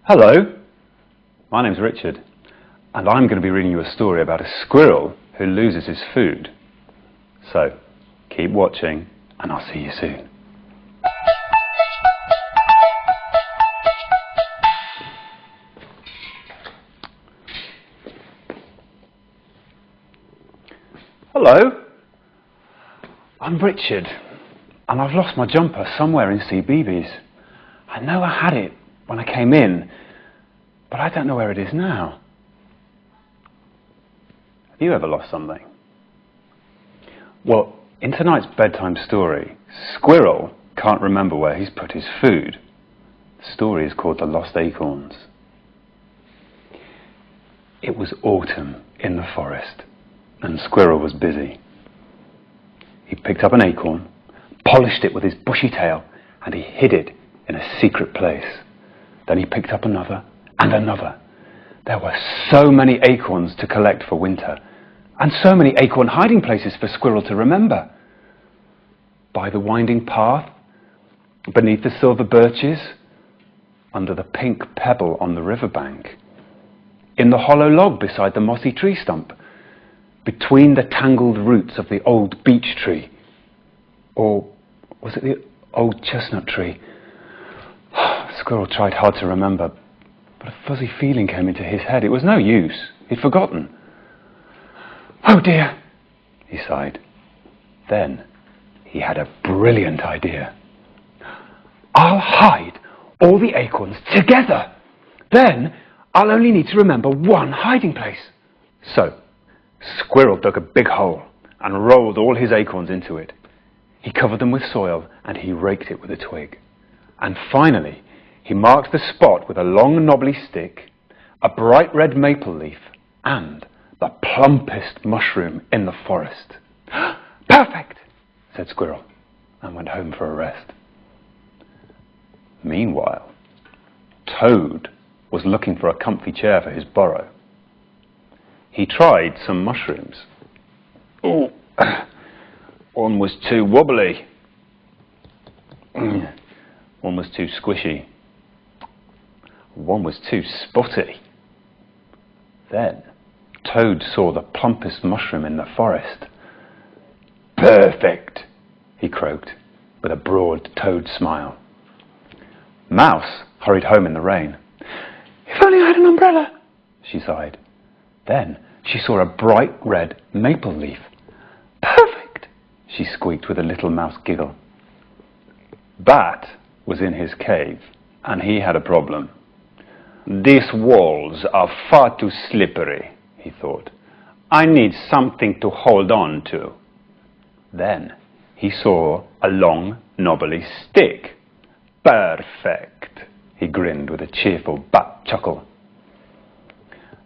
Hello, my name's Richard, and I'm going to be reading you a story about a squirrel who loses his food. So, keep watching, and I'll see you soon. Hello, I'm Richard, and I've lost my jumper somewhere in cbeebies. I know I had it when I came in, but I don't know where it is now. Have you ever lost something? Well, in tonight's bedtime story, Squirrel can't remember where he's put his food. The story is called The Lost Acorns. It was autumn in the forest, and Squirrel was busy. He picked up an acorn, polished it with his bushy tail, and he hid it in a secret place. Then he picked up another and another. There were so many acorns to collect for winter, and so many acorn hiding places for Squirrel to remember. By the winding path, beneath the silver birches, under the pink pebble on the riverbank, in the hollow log beside the mossy tree stump, between the tangled roots of the old beech tree, or was it the old chestnut tree? Squirrel tried hard to remember, but a fuzzy feeling came into his head. It was no use. He'd forgotten. Oh dear, he sighed. Then he had a brilliant idea. I'll hide all the acorns together. Then I'll only need to remember one hiding place. So Squirrel dug a big hole and rolled all his acorns into it. He covered them with soil and he raked it with a twig. And finally, he marked the spot with a long knobbly stick, a bright red maple leaf, and the plumpest mushroom in the forest. Perfect, said Squirrel, and went home for a rest. Meanwhile, Toad was looking for a comfy chair for his burrow. He tried some mushrooms. Oh, one was too wobbly. One was too squishy. One was too spotty. Then Toad saw the plumpest mushroom in the forest. Perfect, he croaked, with a broad toad smile. Mouse hurried home in the rain. If only I had an umbrella, she sighed. Then she saw a bright red maple leaf. Perfect, she squeaked with a little mouse giggle. Bat was in his cave, and he had a problem. These walls are far too slippery, he thought. I need something to hold on to. Then he saw a long, knobbly stick. Perfect, he grinned with a cheerful bat chuckle.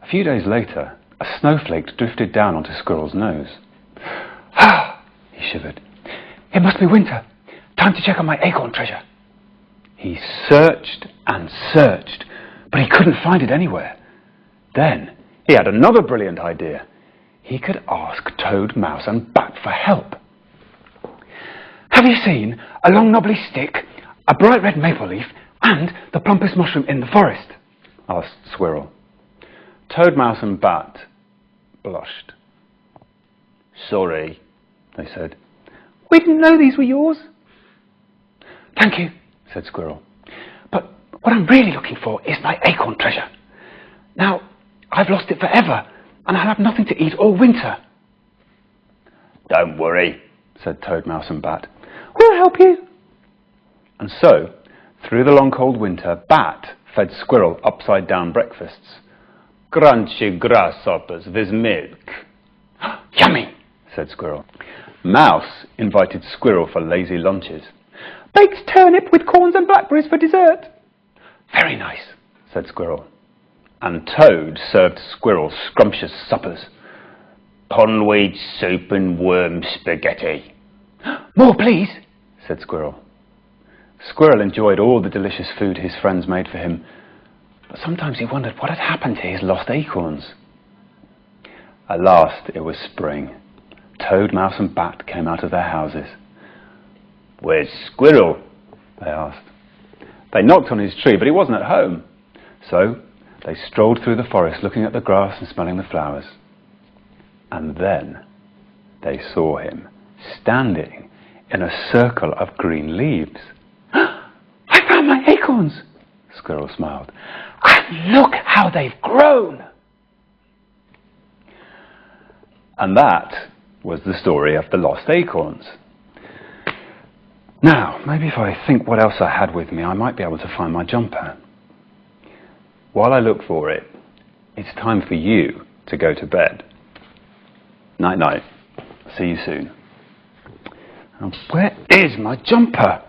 A few days later, a snowflake drifted down onto Squirrel's nose. Ah, he shivered. It must be winter. Time to check on my acorn treasure. He searched and searched, but he couldn't find it anywhere. Then he had another brilliant idea. He could ask Toad, Mouse and Bat for help. Have you seen a long knobbly stick, a bright red maple leaf, and the plumpest mushroom in the forest? Asked Squirrel. Toad, Mouse and Bat blushed. Sorry, they said. We didn't know these were yours. Thank you, said Squirrel. But what I'm really looking for is my acorn treasure. Now, I've lost it forever, and I'll have nothing to eat all winter. Don't worry, said Toad, Mouse and Bat. We'll help you. And so, through the long cold winter, Bat fed Squirrel upside-down breakfasts. Crunchy grasshoppers with milk. Yummy, said Squirrel. Mouse invited Squirrel for lazy lunches. Baked turnip with corns and blackberries for dessert. Very nice, said Squirrel. And Toad served Squirrel scrumptious suppers. Pond-weed soup and worm spaghetti. More, please, said Squirrel. Squirrel enjoyed all the delicious food his friends made for him, but sometimes he wondered what had happened to his lost acorns. At last it was spring. Toad, Mouse and Bat came out of their houses. Where's Squirrel? They asked. They knocked on his tree, but he wasn't at home. So they strolled through the forest, looking at the grass and smelling the flowers. And then they saw him standing in a circle of green leaves. "I found my acorns," Squirrel smiled. "And look how they've grown." And that was the story of the lost acorns. Now, maybe if I think what else I had with me, I might be able to find my jumper. While I look for it, it's time for you to go to bed. Night-night. See you soon. Now, where is my jumper?